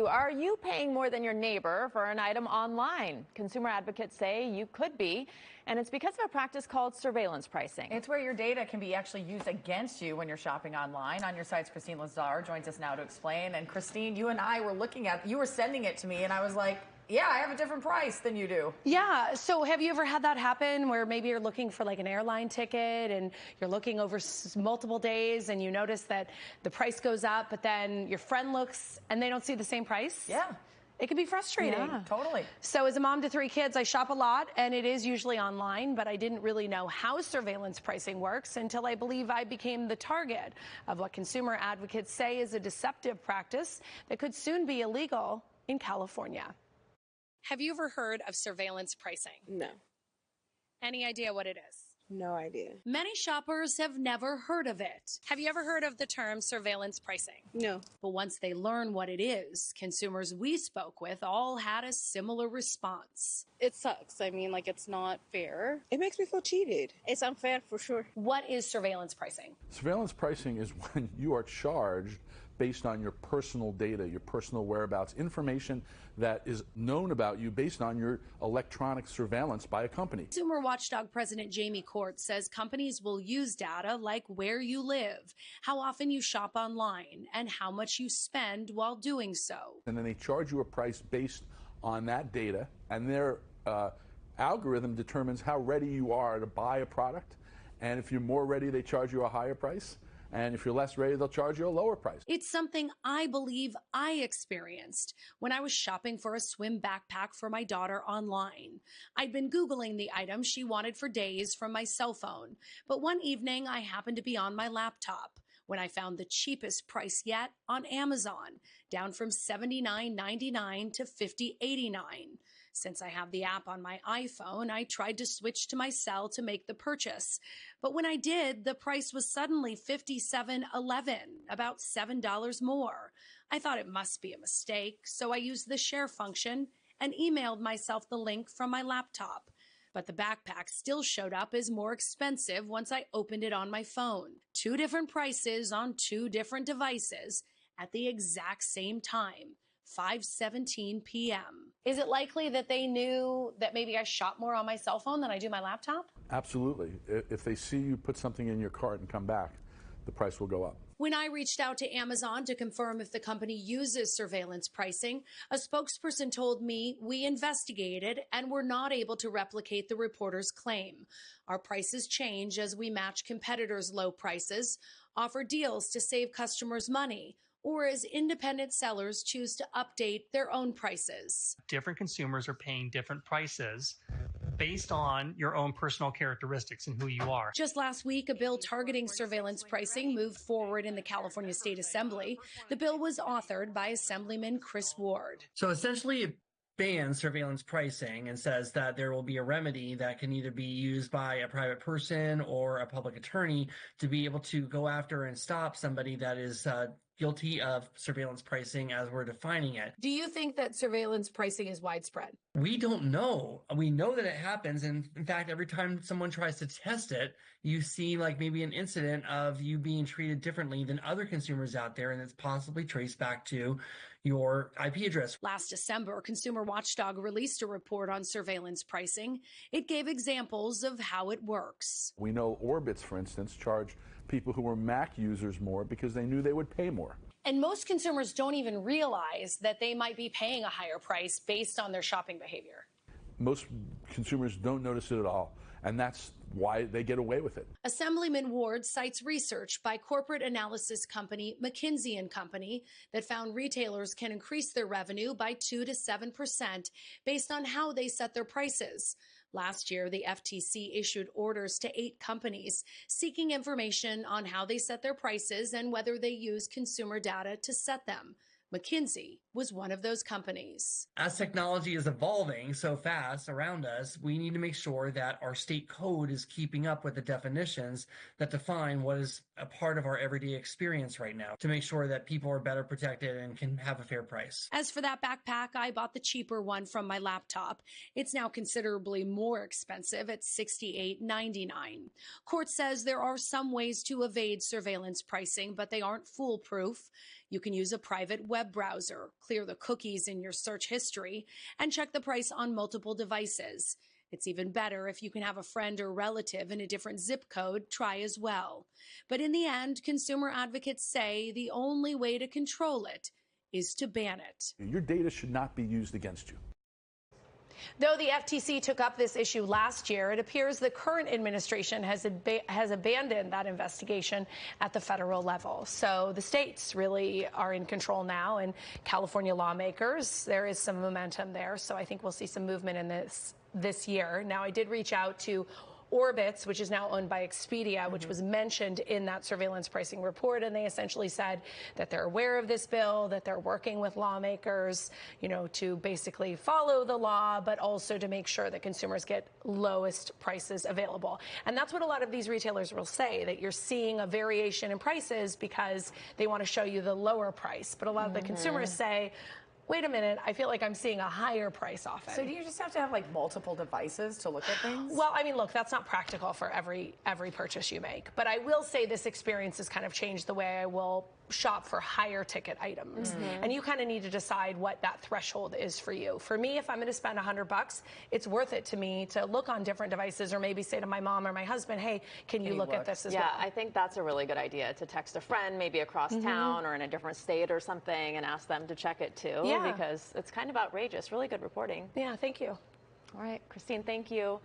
Are you paying more than your neighbor for an item online? Consumer advocates say you could be, and it's because of a practice called surveillance pricing. It's where your data can be actually used against you when you're shopping online. On Your Side's Christine Lazar joins us now to explain. And Christine, you and I were looking at, you were sending it to me, and I was like, yeah, I have a different price than you do. Yeah, so have you ever had that happen where maybe you're looking for like an airline ticket and you're looking over multiple days and you notice that the price goes up, but then your friend looks and they don't see the same price? Yeah. It can be frustrating. Yeah, totally. So as a mom to 3 kids, I shop a lot, and it is usually online, but I didn't really know how surveillance pricing works until I believe I became the target of what consumer advocates say is a deceptive practice that could soon be illegal in California. Have you ever heard of surveillance pricing? No. Any idea what it is? No idea. Many shoppers have never heard of it. Have you ever heard of the term surveillance pricing? No. But once they learn what it is, consumers we spoke with all had a similar response. It sucks. I mean, like, it's not fair. It makes me feel cheated. It's unfair for sure. What is surveillance pricing? Surveillance pricing is when you are charged based on your personal data, your personal whereabouts, information that is known about you based on your electronic surveillance by a company. Consumer Watchdog President Jamie Court says companies will use data like where you live, how often you shop online, and how much you spend while doing so. And then they charge you a price based on that data, and their algorithm determines how ready you are to buy a product. And if you're more ready, they charge you a higher price. And if you're less ready, they'll charge you a lower price. It's something I believe I experienced when I was shopping for a swim backpack for my daughter online. I'd been Googling the item she wanted for days from my cell phone, but one evening I happened to be on my laptop when I found the cheapest price yet on Amazon, down from $79.99 to $50.89. Since I have the app on my iPhone, I tried to switch to my cell to make the purchase. But when I did, the price was suddenly $57.11, about $7 more. I thought it must be a mistake, so I used the share function and emailed myself the link from my laptop. But the backpack still showed up as more expensive once I opened it on my phone. 2 different prices on 2 different devices at the exact same time. 5:17 p.m. Is it likely that they knew that maybe I shop more on my cell phone than I do my laptop? Absolutely. If they see you put something in your cart and come back, the price will go up. When I reached out to Amazon to confirm if the company uses surveillance pricing, a spokesperson told me we investigated and were not able to replicate the reporter's claim. Our prices change as we match competitors' low prices, offer deals to save customers money, or as independent sellers choose to update their own prices. Different consumers are paying different prices based on your own personal characteristics and who you are. Just last week, a bill targeting surveillance pricing moved forward in the California State Assembly. The bill was authored by Assemblyman Chris Ward. So essentially, it bans surveillance pricing and says that there will be a remedy that can either be used by a private person or a public attorney to be able to go after and stop somebody that is guilty of surveillance pricing as we're defining it. Do you think that surveillance pricing is widespread? We don't know. We know that it happens. And in fact, every time someone tries to test it, you see like maybe an incident of you being treated differently than other consumers out there. And it's possibly traced back to your IP address. Last December, Consumer Watchdog released a report on surveillance pricing. It gave examples of how it works. We know Orbitz, for instance, charged people who were Mac users more because they knew they would pay more. And most consumers don't even realize that they might be paying a higher price based on their shopping behavior. Most consumers don't notice it at all, and that's why they get away with it. Assemblyman Ward cites research by corporate analysis company McKinsey & Company that found retailers can increase their revenue by 2 to 7% based on how they set their prices. Last year, the FTC issued orders to 8 companies seeking information on how they set their prices and whether they use consumer data to set them. McKinsey was one of those companies. As technology is evolving so fast around us, we need to make sure that our state code is keeping up with the definitions that define what is a part of our everyday experience right now to make sure that people are better protected and can have a fair price. As for that backpack, I bought the cheaper one from my laptop. It's now considerably more expensive at $68.99. Court says there are some ways to evade surveillance pricing, but they aren't foolproof. You can use a private web browser, clear the cookies in your search history, and check the price on multiple devices. It's even better if you can have a friend or relative in a different zip code try as well. But in the end, consumer advocates say the only way to control it is to ban it. Your data should not be used against you. Though the FTC took up this issue last year, it appears the current administration has abandoned that investigation at the federal level. So the states really are in control now, and California lawmakers, there is some momentum there. So I think we'll see some movement in this year. Now, I did reach out to Orbitz, which is now owned by Expedia, which was mentioned in that surveillance pricing report, and they essentially said that they're aware of this bill, that they're working with lawmakers, to basically follow the law, but also to make sure that consumers get lowest prices available. And that's what a lot of these retailers will say, that you're seeing a variation in prices because they want to show you the lower price. But a lot of the consumers say, wait a minute, I feel like I'm seeing a higher price often. So do you just have to have like multiple devices to look at things? Well, I mean, look, that's not practical for every purchase you make. But I will say this experience has kind of changed the way I will shop for higher ticket items. And you kind of need to decide what that threshold is for you. For me, if I'm going to spend $100, it's worth it to me to look on different devices, or maybe say to my mom or my husband, hey, can you look at this as well? Yeah, I think that's a really good idea, to text a friend maybe across town or in a different state or something and ask them to check it too. Yeah. Because it's kind of outrageous. Really good reporting. Yeah, thank you. All right, Christine, thank you.